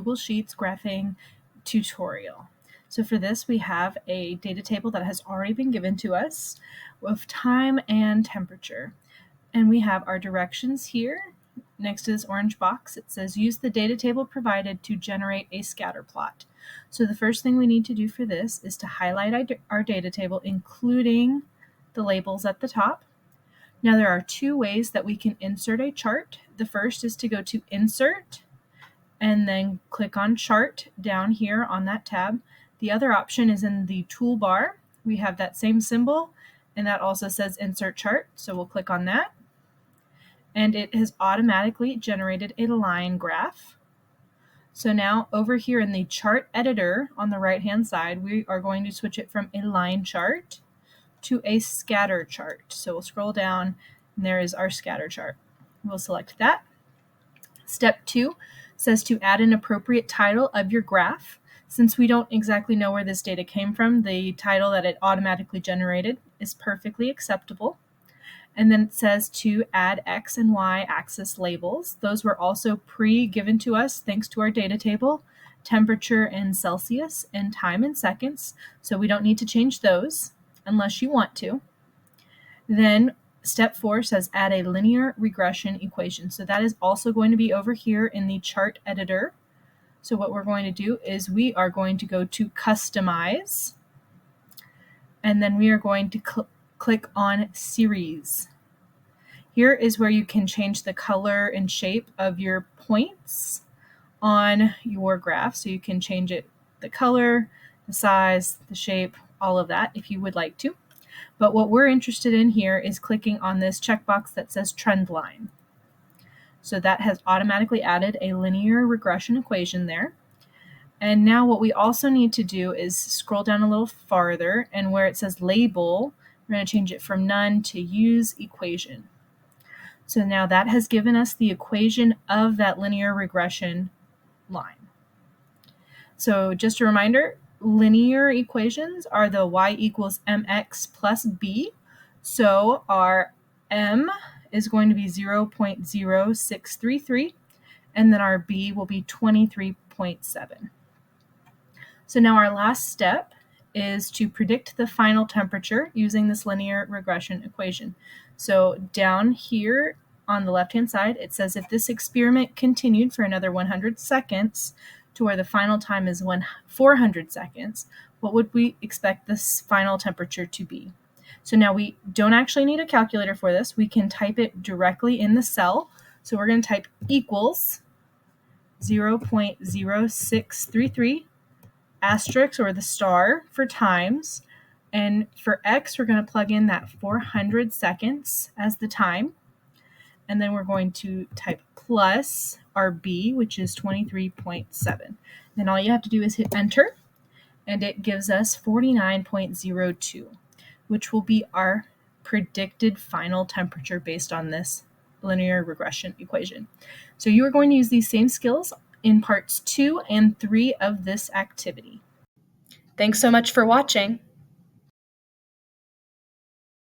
Google Sheets graphing tutorial. So for this, we have a data table that has already been given to us with time and temperature. And we have our directions here. Next to this orange box, it says use the data table provided to generate a scatter plot. So the first thing we need to do for this is to highlight our data table, including the labels at the top. Now there are two ways that we can insert a chart. The first is to go to Insert and then click on Chart down here on that tab. The other option is in the toolbar. We have that same symbol, and that also says Insert Chart, so we'll click on that. And it has automatically generated a line graph. So now over here in the chart editor on the right hand side, we are going to switch it from a line chart to a scatter chart. So we'll scroll down and there is our scatter chart. We'll select that. Step 2 says to add an appropriate title of your graph. Since we don't exactly know where this data came from, the title that it automatically generated is perfectly acceptable. And then it says to add X and Y axis labels. Those were also pre-given to us thanks to our data table, temperature in Celsius and time in seconds. So we don't need to change those unless you want to. Then step 4 says add a linear regression equation. So that is also going to be over here in the chart editor. So what we're going to do is we are going to go to Customize, and then we are going to click on Series. Here is where you can change the color and shape of your points on your graph. So you can change it, the color, the size, the shape, all of that if you would like to. But what we're interested in here is clicking on this checkbox that says trendline. So that has automatically added a linear regression equation there. And now what we also need to do is scroll down a little farther, and where it says label, we're going to change it from none to use equation. So now that has given us the equation of that linear regression line. So just a reminder, linear equations are the y equals mx plus b. So our m is going to be 0.0633, and then our b will be 23.7. So now our last step is to predict the final temperature using this linear regression equation. So down here on the left-hand side, it says if this experiment continued for another 100 seconds, to where the final time is 400 seconds, what would we expect this final temperature to be? So now we don't actually need a calculator for this. We can type it directly in the cell. So we're going to type equals 0.0633 asterisk, or the star, for times. And for X, we're going to plug in that 400 seconds as the time. And then we're going to type plus our B, which is 23.7. Then all you have to do is hit enter, and it gives us 49.02, which will be our predicted final temperature based on this linear regression equation. So you are going to use these same skills in parts 2 and 3 of this activity. Thanks so much for watching.